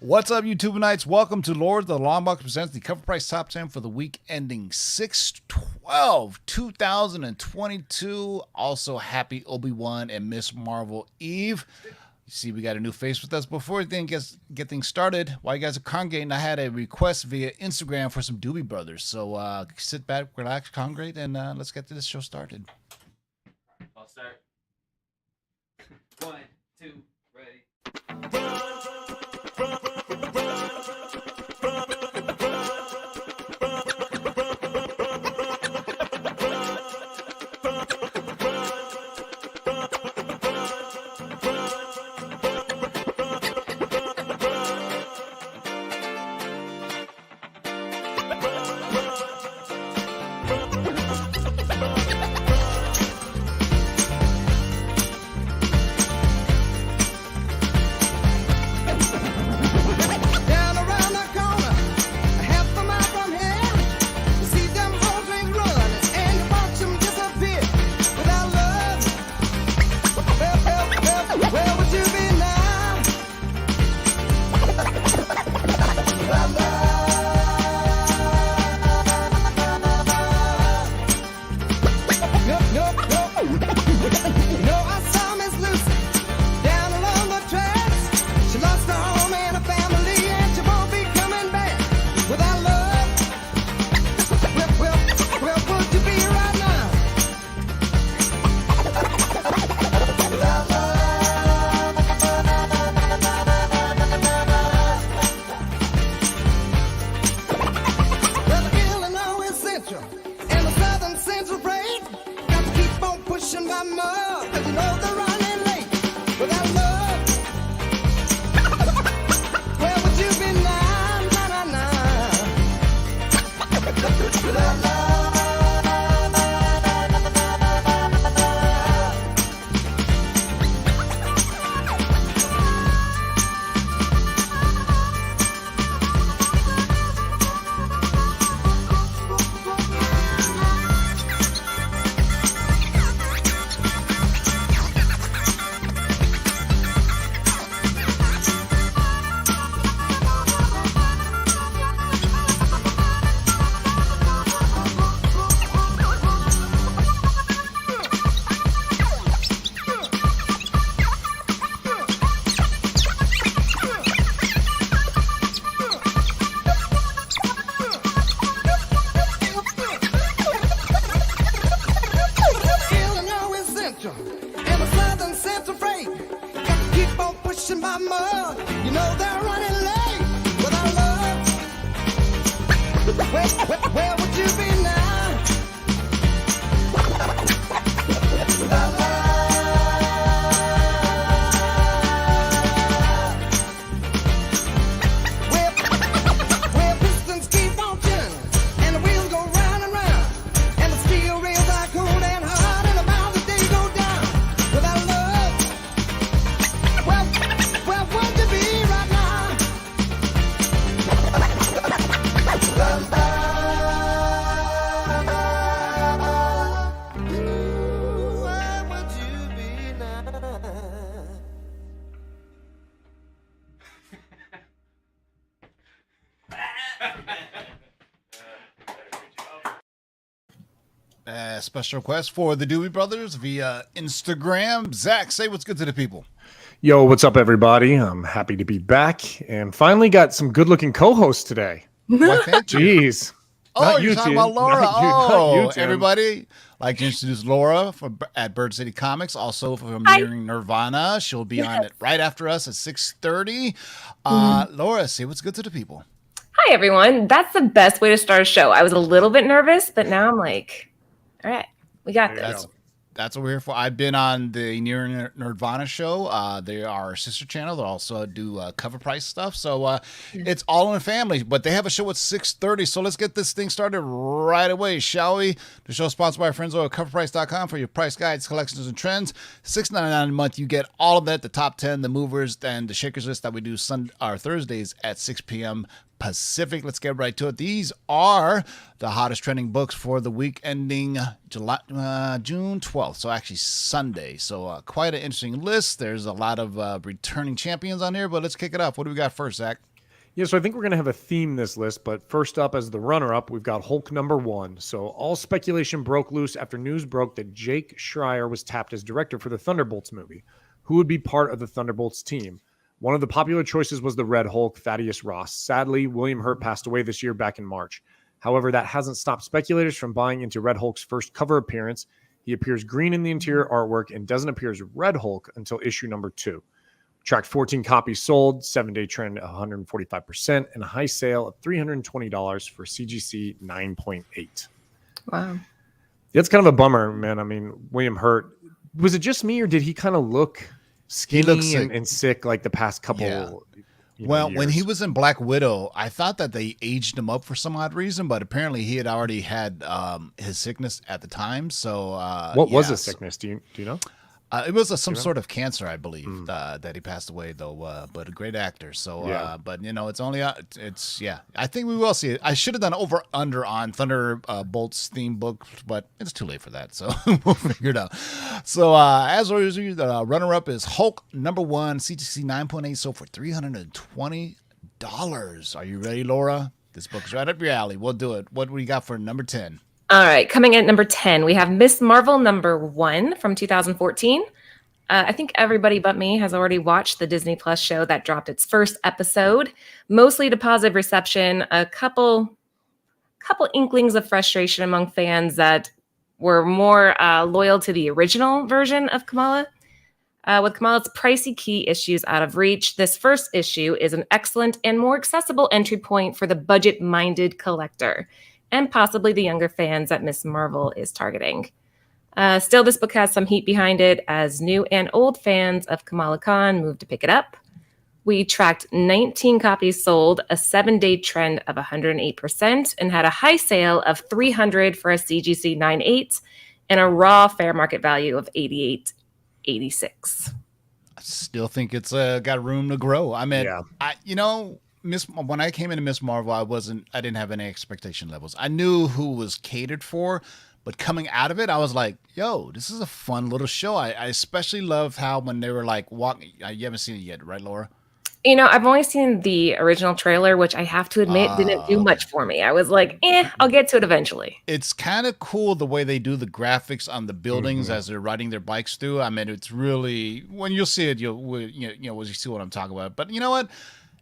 What's up, YouTubenites? Welcome to Lord the Longbox presents the Cover Price Top 10 for the week ending 6/12/2022. Also, happy Obi-Wan and Miss Marvel Eve. You see, we got a new face with us. Before we get things started, while you guys are congregating, I had a request via Instagram for some Doobie Brothers. So sit back, relax, congregate, and let's get this show started. I'll start. 1, 2, ready. Special request for the Doobie Brothers via Instagram. Zach, say what's good to the people. Yo, what's up, everybody? I'm happy to be back and finally got some good-looking co-hosts today. Why, thank you. Jeez. Oh, you're talking about Laura. Not you, everybody. I'd like to introduce Laura at Bird City Comics, also from Nearing Nirvana. She'll be on it right after us at 6:30. Laura, say what's good to the people. Hi, everyone. That's the best way to start a show. I was a little bit nervous, but now I'm like, all right, we got this. That's what we're here for. I've been on the Near Nirvana show. They are our sister channel. They also do CovrPrice stuff. So it's all in the family. But they have a show at 6:30. So let's get this thing started right away, shall we? The show is sponsored by our friends over at CovrPrice.com for your price guides, collections, and trends. $6.99 a month. You get all of that, the top 10, the movers, and the shakers list that we do Thursdays at 6 p.m. Pacific. Let's get right to it. These are the hottest trending books for the week ending June 12th. So actually Sunday. So quite an interesting list. There's a lot of returning champions on here, but let's kick it off. What do we got first, Zach? Yeah, so I think we're going to have a theme this list, but first up as the runner-up, we've got Hulk #1. So all speculation broke loose after news broke that Jake Schreier was tapped as director for the Thunderbolts movie. Who would be part of the Thunderbolts team? One of the popular choices was the Red Hulk, Thaddeus Ross. Sadly, William Hurt passed away this year back in March. However, that hasn't stopped speculators from buying into Red Hulk's first cover appearance. He appears green in the interior artwork and doesn't appear as Red Hulk until issue #2. Tracked 14 copies sold, 7-day trend 145%, and a high sale of $320 for CGC 9.8. Wow. That's kind of a bummer, man. I mean, William Hurt, was it just me or did he kind of look skinny and sick like the past couple Well, years? when he was in Black Widow, I thought that they aged him up for some odd reason, but apparently he had already had his sickness at the time. So what was his sickness? Do you know? It was some sort of cancer, I believe, that he passed away, though. But a great actor. So, but it's only I think we will see it. I should have done over/under on Thunderbolts theme book, but it's too late for that. So we'll figure it out. So as always, the runner-up is Hulk #1, CGC 9.8, sold for $320. Are you ready, Laura? This book is right up your alley. We'll do it. What do we got for #10? All right, coming in at #10, we have Miss Marvel #1 from 2014. I think everybody but me has already watched the Disney Plus show that dropped its first episode, mostly to positive reception. A couple inklings of frustration among fans that were more loyal to the original version of Kamala. With Kamala's pricey key issues out of reach, this first issue is an excellent and more accessible entry point for the budget-minded collector, and possibly the younger fans that Miss Marvel is targeting. Still, this book has some heat behind it as new and old fans of Kamala Khan moved to pick it up. We tracked 19 copies sold, a 7-day trend of 108%, and had a high sale of $300 for a CGC 9.8 and a raw fair market value of $88.86. I still think it's got room to grow. I mean, when I came into Miss Marvel, I didn't have any expectation levels. I knew who was catered for, but coming out of it, I was like, yo, this is a fun little show. I especially love how when they were like walking, you haven't seen it yet, right, Laura? I've only seen the original trailer, which I have to admit didn't do much for me. I was like, I'll get to it eventually. It's kind of cool the way they do the graphics on the buildings as they're riding their bikes through. I mean, it's really, when you'll see it, you'll see what I'm talking about. But you know what?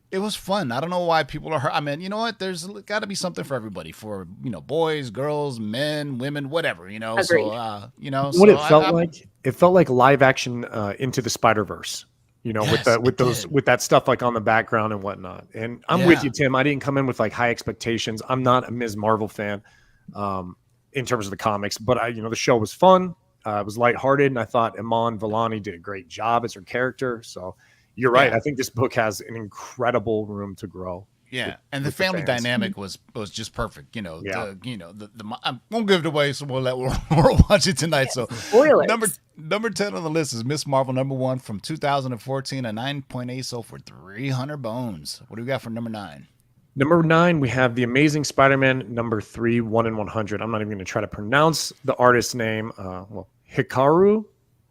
It was fun. I don't know why people are hurt. I mean, you know what? There's got to be something for everybody, for boys, girls, men, women, whatever. Agreed. So What it felt like? It felt like live action Into the Spider-Verse. Yes, with that stuff like on the background and whatnot. And I'm with you, Tim. I didn't come in with like high expectations. I'm not a Ms. Marvel fan in terms of the comics, but the show was fun. It was lighthearted, and I thought Iman Vellani did a great job as her character. So. You're right. Yeah. I think this book has an incredible room to grow. Yeah, and the family dynamic was just perfect. I won't give it away, so we'll let Laura watch it tonight. So spoilers. Number 10 on the list is Miss Marvel #1 from 2014, a 9.8 sold for $300. What do we got for number 9? Number 9, we have The Amazing Spider-Man #3, 1 in 100. I'm not even going to try to pronounce the artist's name. Hikaru.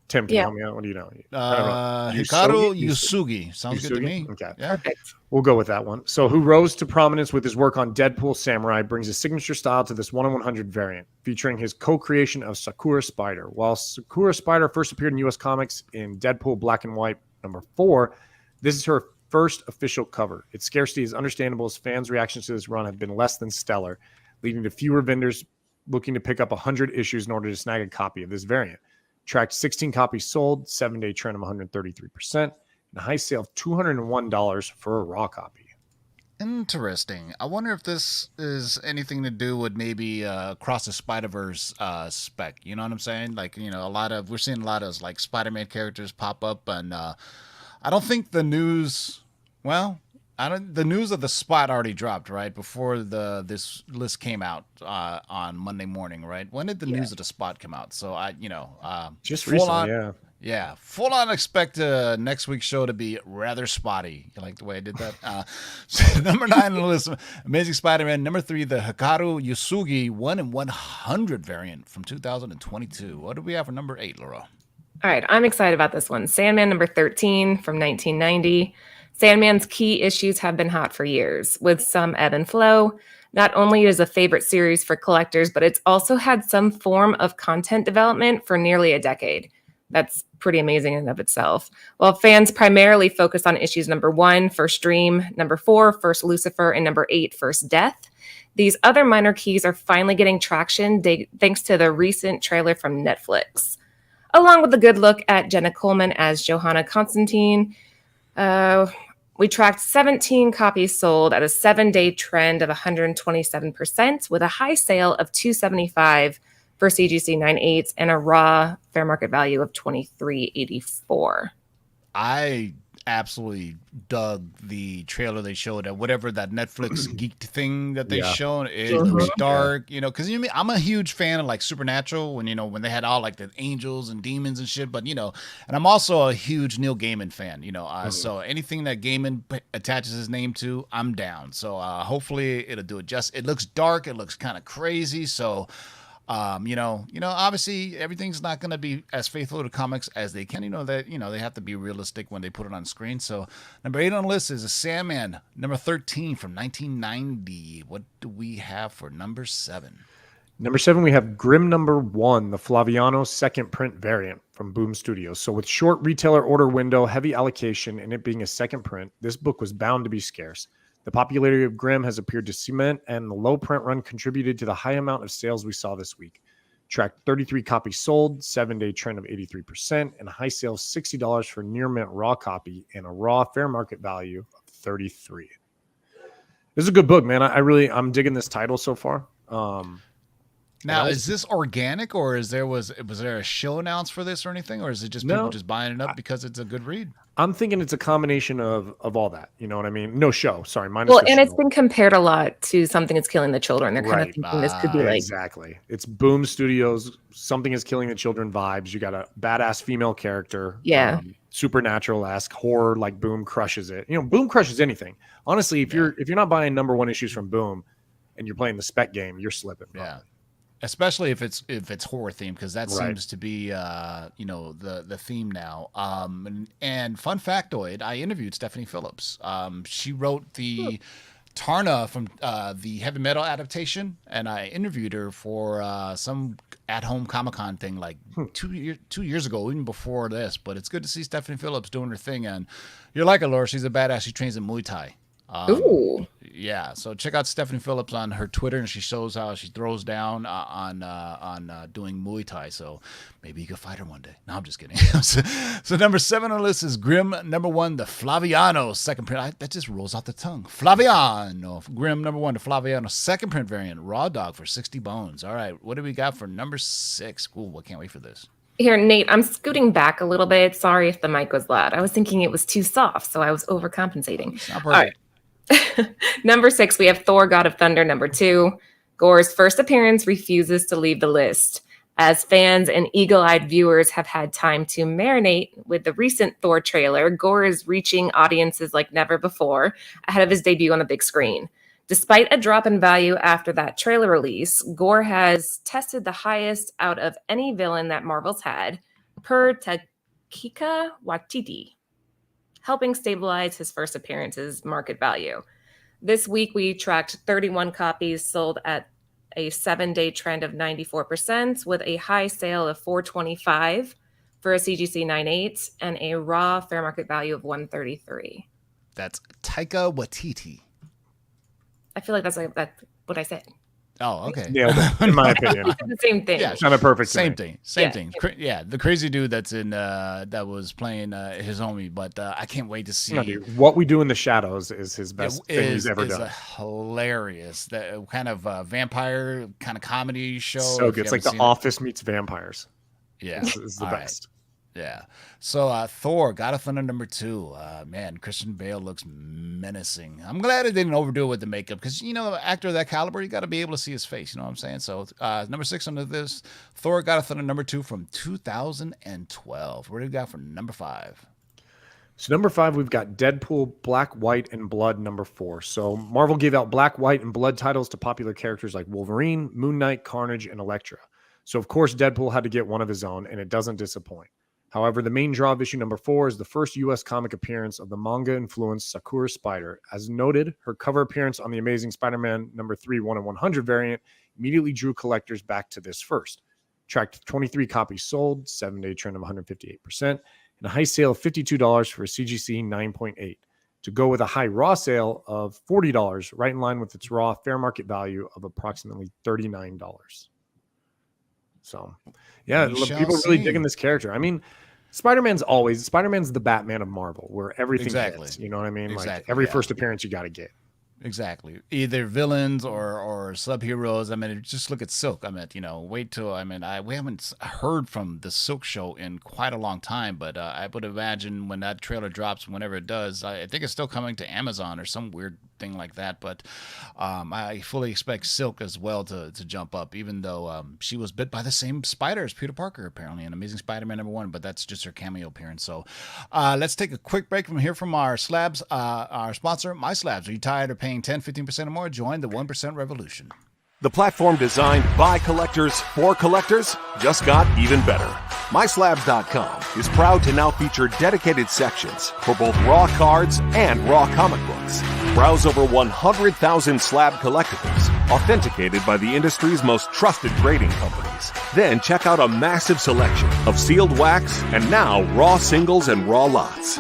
Tim, can you help me out? What do you know? Hikaru Yusugi. Sounds good to me. Okay. Yeah. Perfect. We'll go with that one. So, who rose to prominence with his work on Deadpool Samurai brings a signature style to this 1 in 100 variant, featuring his co-creation of Sakura Spider. While Sakura Spider first appeared in U.S. Comics in Deadpool Black and White #4, this is her first official cover. Its scarcity is understandable as fans' reactions to this run have been less than stellar, leading to fewer vendors looking to pick up 100 issues in order to snag a copy of this variant. Tracked 16 copies sold, 7-day trend of 133%, and a high sale of $201 for a raw copy. Interesting. I wonder if this is anything to do with maybe Across the Spider-Verse spec. You know what I'm saying? Like, we're seeing a lot of like Spider-Man characters pop up, and I don't think the news. Well, the news of the spot already dropped right before this list came out on Monday morning, right? When did the news of the spot come out? So just recently, Yeah, full on expect next week's show to be rather spotty. You like the way I did that? So number 9 on the list, Amazing Spider-Man. Number 3, the Hikaru Yusugi 1 in 100 variant from 2022. What do we have for number 8, Laura? All right, I'm excited about this one. Sandman number 13 from 1990. Sandman's key issues have been hot for years, with some ebb and flow. Not only is a favorite series for collectors, but it's also had some form of content development for nearly a decade. That's pretty amazing in and of itself. While fans primarily focus on issues number 1, First Dream, number 4, First Lucifer, and number 8, First Death, these other minor keys are finally getting traction thanks to the recent trailer from Netflix. Along with a good look at Jenna Coleman as Johanna Constantine, we tracked 17 copies sold at a 7-day trend of 127%, with a high sale of $275 for CGC 9/8 and a raw fair market value of $23.84. I absolutely dug the trailer they showed at whatever that Netflix geeked thing that they showed. It looks dark, because I'm a huge fan of like Supernatural when they had all like the angels and demons and shit. But and I'm also a huge Neil Gaiman fan. So anything that Gaiman attaches his name to, I'm down. So hopefully it'll do it. It looks dark. It looks kind of crazy. So. Obviously everything's not going to be as faithful to comics as they can. They have to be realistic when they put it on screen. So number 8 on the list is a Sandman, number 13 from 1990. What do we have for number 7? Number 7, we have Grimm number 1, the Flaviano second print variant from Boom Studios. So with short retailer order window, heavy allocation, and it being a second print, this book was bound to be scarce. The popularity of Grimm has appeared to cement, and the low print run contributed to the high amount of sales we saw this week. Tracked 33 copies sold, 7-day trend of 83%, and a high sale of $60 for near mint raw copy and a raw fair market value of $33. This is a good book, man. I'm digging this title so far. Now, is this organic, or was there a show announced for this or anything, or is it just people just buying it up because it's a good read? I'm thinking it's a combination of all that. You know what I mean? No show, sorry. It's been compared a lot to Something Is Killing the Children. They're kind of thinking this could be like exactly. It's Boom Studios. Something Is Killing the Children vibes. You got a badass female character. Yeah. Supernatural-esque horror, like Boom crushes it. Boom crushes anything. Honestly, if you're not buying number 1 issues from Boom, and you're playing the spec game, you're slipping. Probably. Yeah. Especially if it's horror themed, because that seems to be the theme now. And fun factoid, I interviewed Stephanie Phillips. She wrote the Tarna from the heavy metal adaptation, and I interviewed her for some at-home Comic-Con thing like 2 years ago, even before this. But it's good to see Stephanie Phillips doing her thing, and you're like her, Laura. She's a badass. She trains in Muay Thai. Ooh. Yeah, so check out Stephanie Phillips on her Twitter, and she shows how she throws down on doing Muay Thai. So maybe you could fight her one day. No, I'm just kidding. So number 7 on the list is Grimm number 1, the Flaviano second print. That just rolls off the tongue. Flaviano, Grimm number 1, the Flaviano second print variant, raw dog for 60 bones. All right, what do we got for number 6? Ooh, I can't wait for this. Here, Nate, I'm scooting back a little bit. Sorry if the mic was loud. I was thinking it was too soft, so I was overcompensating. All right. Number 6, we have Thor, God of Thunder, number 2. Gore's first appearance refuses to leave the list. As fans and eagle-eyed viewers have had time to marinate with the recent Thor trailer, Gore is reaching audiences like never before ahead of his debut on the big screen. Despite a drop in value after that trailer release, Gore has tested the highest out of any villain that Marvel's had, per Taika Waititi, helping stabilize his first appearance's market value. This week, we tracked 31 copies sold at a 7-day trend of 94%, with a high sale of $425 for a CGC 9/8 and a raw fair market value of $133. That's Taika Waititi. I feel like that's what I said. Oh, okay. Yeah, in my opinion. It's the same thing. Yeah, It's not a perfect same thing. thing. Yeah, the crazy dude that's in that was playing his homie, but I can't wait to see. No, dude, What We Do in the Shadows is his best thing he's ever done. Hilarious. That kind of vampire kind of comedy show. So good. It's like The Office meets vampires. Yeah, it's the best. Yeah. So Thor, God of Thunder number 2. Man, Christian Bale looks menacing. I'm glad it didn't overdo it with the makeup because, you know, actor of that caliber, you got to be able to see his face. You know what I'm saying? So number 6 under this, Thor God of Thunder number 2 from 2012. What do you got for number 5? So number 5, we've got Deadpool, Black, White, and Blood number 4. So Marvel gave out Black, White, and Blood titles to popular characters like Wolverine, Moon Knight, Carnage, and Elektra. So of course Deadpool had to get one of his own, and it doesn't disappoint. However, the main draw of issue number 4 is the first U.S. comic appearance of the manga-influenced Sakura Spider. As noted, her cover appearance on the Amazing Spider-Man number 3 1/100 variant immediately drew collectors back to this first. Tracked 23 copies sold, 7-day trend of 158%, and a high sale of $52 for a CGC 9.8. To go with a high raw sale of $40, right in line with its raw fair market value of approximately $39. So, yeah, people are really digging this character. I mean, Spider-Man's the Batman of Marvel, where everything hits. You know what I mean? Exactly, like every first appearance you got to get. Exactly. Either villains or sub-heroes. I mean, just look at Silk. I mean, you know, wait till, I mean, we haven't heard from the Silk show in quite a long time, but I would imagine when that trailer drops, whenever it does, I think it's still coming to Amazon or some weird thing like that. But I fully expect Silk as well to jump up, even though she was bit by the same spider as Peter Parker, apparently, in Amazing Spider-Man number 1, but that's just her cameo appearance. So let's take a quick break from here from our slabs, our sponsor, My Slabs. Are you tired of paying 10, 15% or more? Join the 1% revolution. The platform designed by collectors for collectors just got even better. MySlabs.com is proud to now feature dedicated sections for both raw cards and raw comic books. Browse over 100,000 slab collectibles, authenticated by the industry's most trusted grading companies. Then check out a massive selection of sealed wax and now raw singles and raw lots.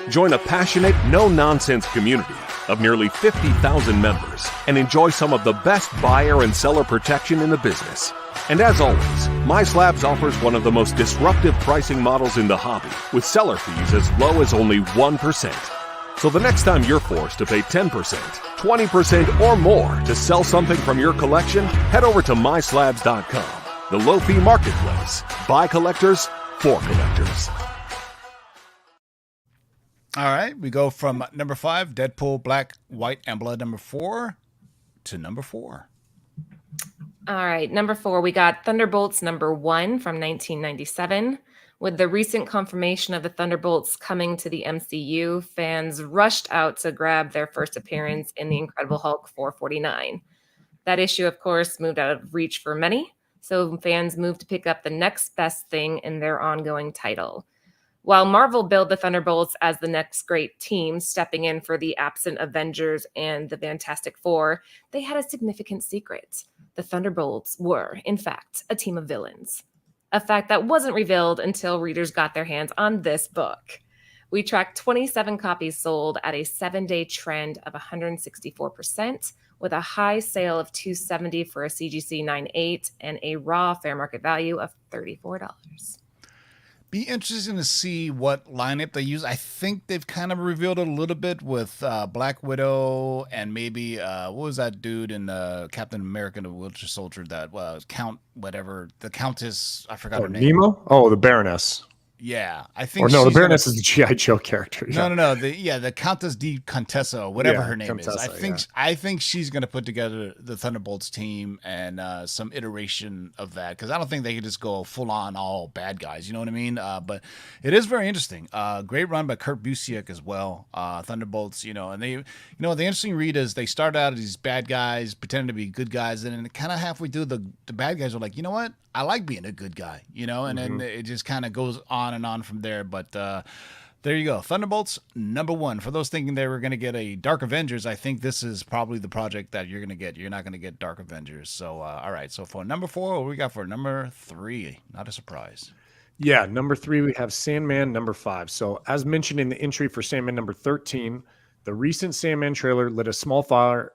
Join a passionate, no-nonsense community of nearly 50,000 members and enjoy some of the best buyer and seller protection in the business. And as always, My Slabs offers one of the most disruptive pricing models in the hobby, with seller fees as low as only 1%. So the next time you're forced to pay 10%, 20%, or more to sell something from your collection, head over to MySlabs.com, the low-fee marketplace, by collectors, for collectors. All right, we go from number 5, Deadpool, Black, White, and Blood number 4 to number 4. All right, number 4, we got Thunderbolts number 1 from 1997. With the recent confirmation of the Thunderbolts coming to the MCU, fans rushed out to grab their first appearance in The Incredible Hulk 449. That issue, of course, moved out of reach for many, so fans moved to pick up the next best thing in their ongoing title. While Marvel billed the Thunderbolts as the next great team, stepping in for the absent Avengers and the Fantastic Four, they had a significant secret. The Thunderbolts were, in fact, a team of villains. A fact that wasn't revealed until readers got their hands on this book. We tracked 27 copies sold at a 7-day trend of 164%, with a high sale of $270 for a CGC 9.8 and a raw fair market value of $34. Be interesting to see what lineup they use. I think they've kind of revealed it a little bit with Black Widow and maybe what was that dude in Captain America: The Winter Soldier? That Count whatever, the Countess. I forgot her name. Nemo? Oh, the Baroness. Yeah, I think. Or no, the Baroness is the G.I. Joe character. Yeah. No. The Countess di Contessa, whatever her name is. I think she's going to put together the Thunderbolts team and some iteration of that, because I don't think they could just go full on all bad guys. You know what I mean? But it is very interesting. Great run by Kurt Busiek as well. Thunderbolts, and they, the interesting read is they start out as these bad guys pretending to be good guys, and then kind of halfway through the bad guys are like, you know what? I like being a good guy, and then it just kind of goes on and on from there. But there you go. Thunderbolts, number 1. For those thinking they were going to get a Dark Avengers, I think this is probably the project that you're going to get. You're not going to get Dark Avengers. So, all right. So for number 4, what we got for number 3? Not a surprise. Yeah, number 3, we have Sandman number 5. So as mentioned in the entry for Sandman number 13, the recent Sandman trailer lit a small fire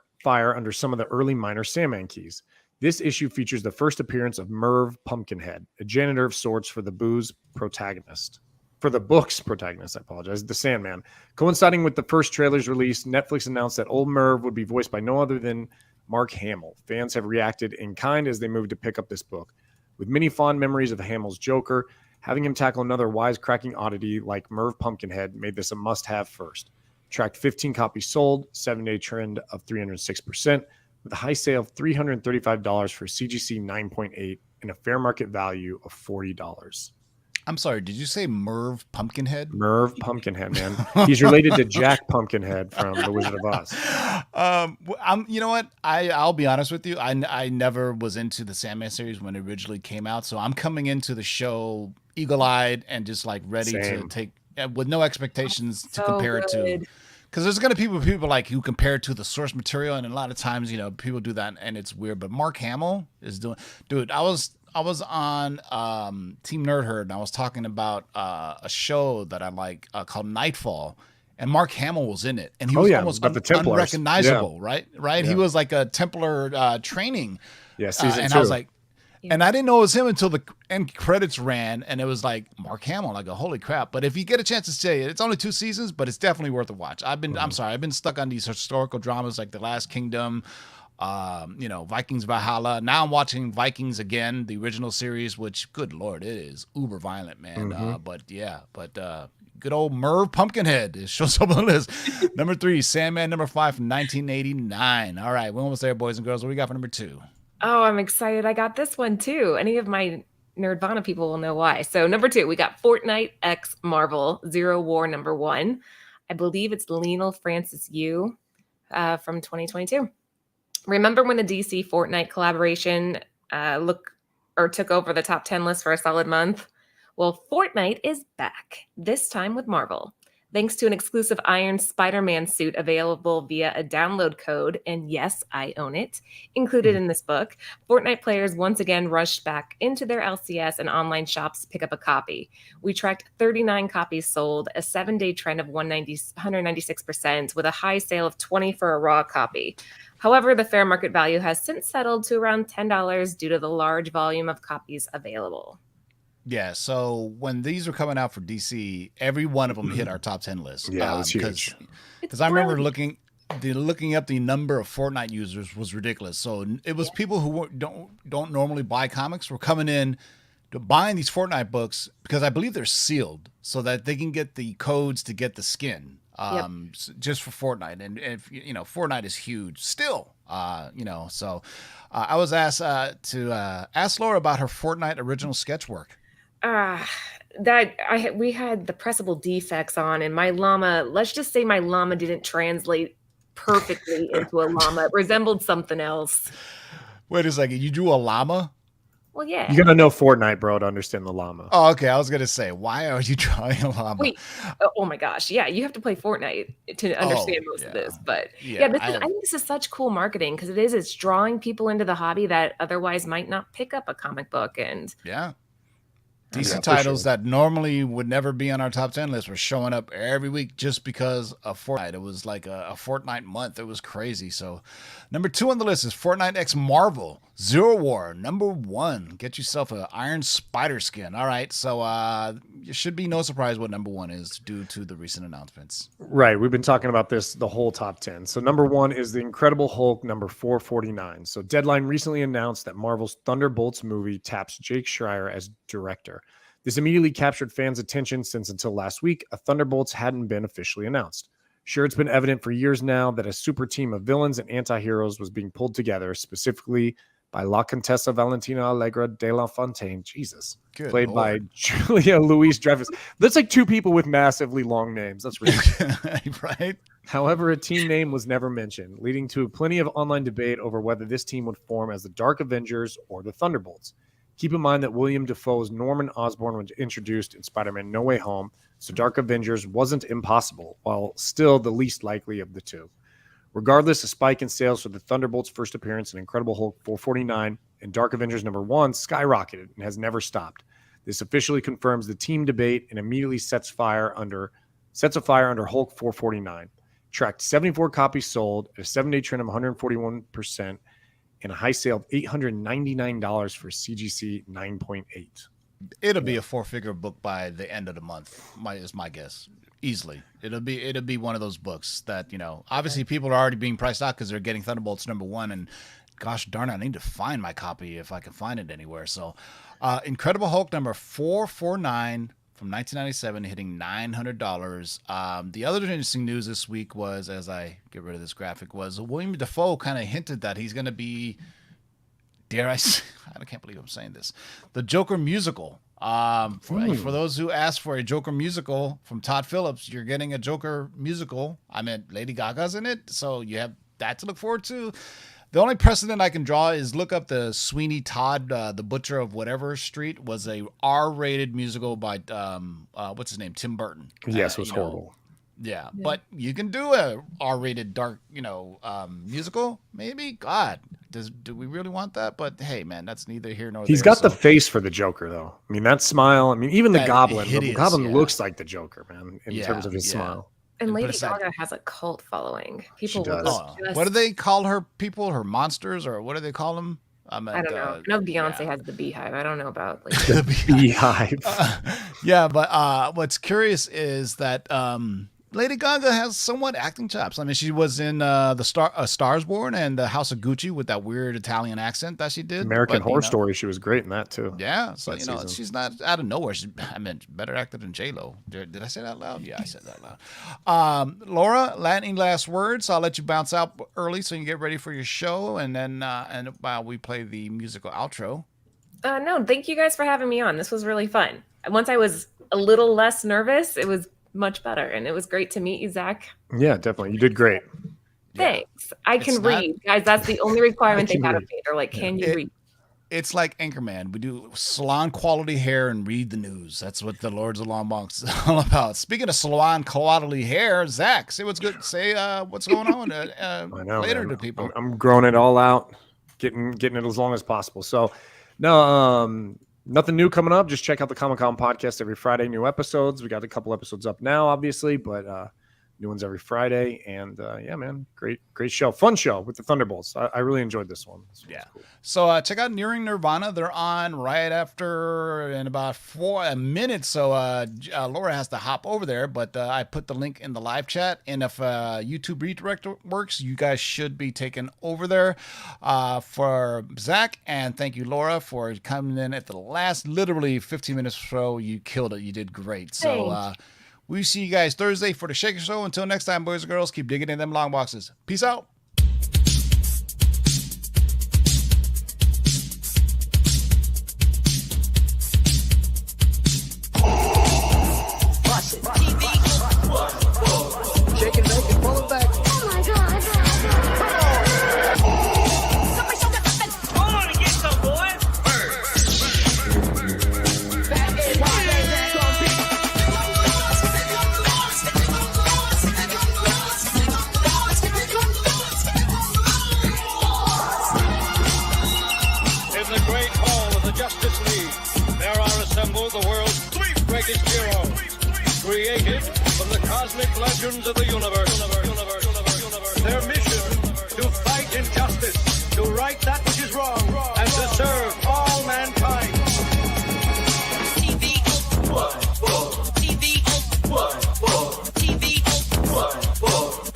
under some of the early minor Sandman keys. This issue features the first appearance of Merv Pumpkinhead, a janitor of sorts for the book's protagonist, the Sandman. Coinciding with the first trailer's release, Netflix announced that old Merv would be voiced by no other than Mark Hamill. Fans have reacted in kind as they move to pick up this book. With many fond memories of Hamill's Joker, having him tackle another wisecracking oddity like Merv Pumpkinhead made this a must-have first. Tracked 15 copies sold, 7-day trend of 306%, with a high sale of $335 for CGC 9.8 and a fair market value of $40. I'm sorry, did you say Merv Pumpkinhead? Merv Pumpkinhead, man. He's related to Jack Pumpkinhead from The Wizard of Oz. You know what? I'll be honest with you. I never was into the Sandman series when it originally came out, so I'm coming into the show eagle-eyed and just like ready to take with no expectations to compare it to. Because there's gonna be people like who compare it to the source material, and a lot of times, people do that, and it's weird. But Mark Hamill is doing, dude. I was on Team Nerd Herd, and I was talking about a show that I like called Nightfall, and Mark Hamill was in it, and he was almost unrecognizable, right? Yeah. He was like a Templar training, season and 2. I was like. And I didn't know it was him until the end credits ran, and it was like Mark Hamill. I go, holy crap! But if you get a chance to see it, it's only 2 seasons, but it's definitely worth a watch. I've been stuck on these historical dramas like The Last Kingdom, Vikings Valhalla. Now I'm watching Vikings again, the original series, which, good lord, it is uber violent, man. But good old Merv Pumpkinhead. It shows up on the list. Number 3, Sandman, number 5 from 1989. All right, we're almost there, boys and girls. What do we got for number 2? Oh, I'm excited. I got this one too. Any of my Nerdvana people will know why. So number 2, we got Fortnite x Marvel Zero War number 1. I believe it's Lionel Francis Yu from 2022. Remember when the DC Fortnite collaboration took over the top 10 list for a solid month? Well, Fortnite is back, this time with Marvel. Thanks to an exclusive Iron Spider-Man suit available via a download code, and yes, I own it, included in this book, Fortnite players once again rushed back into their LCS and online shops to pick up a copy. We tracked 39 copies sold, a 7-day trend of 196%, with a high sale of $20 for a raw copy. However, the fair market value has since settled to around $10 due to the large volume of copies available. Yeah, so when these were coming out for DC, every one of them hit our top 10 list. Yeah, it was huge. Because I remember looking up the number of Fortnite users was ridiculous. So it was people who don't normally buy comics were coming in to buying these Fortnite books because I believe they're sealed so that they can get the codes to get the skin. Just for Fortnite, and if Fortnite is huge still, So I was asked to ask Laura about her Fortnite original sketch work. We had the pressable defects on, and my llama. Let's just say my llama didn't translate perfectly into a llama. It resembled something else. Wait a second, you drew a llama? Well, yeah. You gotta know Fortnite, bro, to understand the llama. Oh, okay. I was gonna say, why are you drawing a llama? Wait. Oh my gosh. Yeah, you have to play Fortnite to understand most of this. But I think this is such cool marketing because it's drawing people into the hobby that otherwise might not pick up a comic book. And decent titles that normally would never be on our top 10 list were showing up every week just because of Fortnite. It was like a Fortnite month. It was crazy. So number 2 on the list is Fortnite x Marvel Zero War number 1. Get yourself an Iron Spider skin. All right. So it should be no surprise what number 1 is due to the recent announcements. Right. We've been talking about this the whole top 10. So number 1 is The Incredible Hulk number 449. So Deadline recently announced that Marvel's Thunderbolts movie taps Jake Schreier as director. This immediately captured fans' attention since until last week, a Thunderbolts hadn't been officially announced. Sure, it's been evident for years now that a super team of villains and anti-heroes was being pulled together, specifically by La Contessa Valentina Allegra de la Fontaine, played by Julia Louis-Dreyfus. That's like 2 people with massively long names. That's ridiculous. Right? However, a team name was never mentioned, leading to plenty of online debate over whether this team would form as the Dark Avengers or the Thunderbolts. Keep in mind that William Dafoe's Norman Osborn was introduced in Spider-Man No Way Home, so Dark Avengers wasn't impossible, while still the least likely of the 2. Regardless, a spike in sales for the Thunderbolts' first appearance in Incredible Hulk 449 and Dark Avengers number 1 skyrocketed and has never stopped. This officially confirms the team debate and immediately sets a fire under Hulk 449. Tracked 74 copies sold, a 7-day trend of 141%, and a high sale of $899 for CGC 9.8. It'll be a 4-figure book by the end of the month, is my guess. Easily. It'll be one of those books that, obviously people are already being priced out because they're getting Thunderbolts number 1, and gosh darn it, I need to find my copy if I can find it anywhere. So Incredible Hulk number 449 from 1997 hitting $900. The other interesting news this week was, as I get rid of this graphic, was William Dafoe kind of hinted that he's going to be, dare I say, I can't believe I'm saying this, the Joker musical. For those who asked for a Joker musical from Todd Phillips, you're getting a Joker musical. I mean, Lady Gaga's in it, so you have that to look forward to. The only precedent I can draw is look up the Sweeney Todd, the Butcher of Whatever Street, was a R-rated musical by what's his name, Tim Burton. Yes, it was horrible. Yeah, but you can do a R-rated dark, musical. Maybe. God, do we really want that? But hey, man, that's neither here nor there. He's got the face for the Joker, though. I mean, that smile. I mean, even the Goblin. Hideous, the Goblin looks like the Joker, man, in terms of his smile. And Lady Gaga has a cult following. People will just... What do they call her people? Her monsters? Or what do they call them? I don't know. I know Beyonce has the Beehive. I don't know about like the Beehive. But what's curious is that Lady Gaga has somewhat acting chops. I mean, she was in Stars Born and the House of Gucci with that weird Italian accent that she did. American Horror Story. She was great in that too. Yeah, so she's not out of nowhere. Better actor than J-Lo. Did I say that out loud? Yeah, I said that out loud. Laura, any last words? I'll let you bounce out early so you can get ready for your show, and then we play the musical outro. No, thank you guys for having me on. This was really fun. Once I was a little less nervous, it was much better, and it was great to meet you, Zach. Yeah, definitely. You did great. Thanks. I can read, guys. That's the only requirement they had of me. They're like, can you read? It's like Anchorman. We do salon quality hair and read the news. That's what the Lords of Long Box is all about. Speaking of salon quality hair, Zach, say what's good. Say what's going on I know, later man. to people. I'm growing it all out, getting it as long as possible. So, no, nothing new coming up. Just check out the Comic-Con podcast every Friday. New episodes. We got a couple episodes up now, obviously, but new ones every Friday. And yeah, man, great show. Fun show with the Thunderbolts. I really enjoyed this one. Cool. So check out Nearing Nirvana. They're on right after in about 4 minutes. So Laura has to hop over there, but I put the link in the live chat. And if YouTube redirect works, you guys should be taken over there for Zach. And thank you, Laura, for coming in at the last, literally 15 minutes or so. You killed it. You did great. So we see you guys Thursday for the Shaker Show. Until next time, boys and girls, keep digging in them long boxes. Peace out. Shake and bake and pull it back. Oh my God. Hold on and get some, boys. In the great hall of the Justice League, there are assembled the world's 3 greatest heroes, created from the cosmic legends of the universe. Their mission, to fight injustice, to right that which is wrong, and to serve all mankind.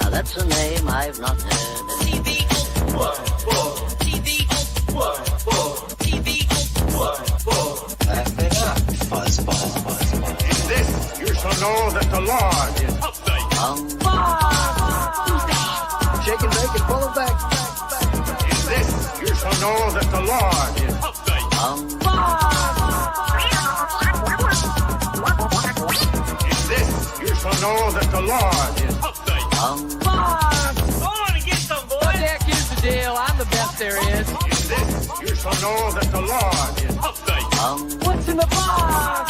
Now that's a name I've not heard. In this, you shall know that the Lord is upright. Shake and bake and pull it back. In this, you shall know that the Lord is upright. In this, you shall know that the Lord is upright. Hold on and get some, boys. Jack, here's the deal. I'm the best there is. In this, you shall know that the Lord is upright. What's in the box?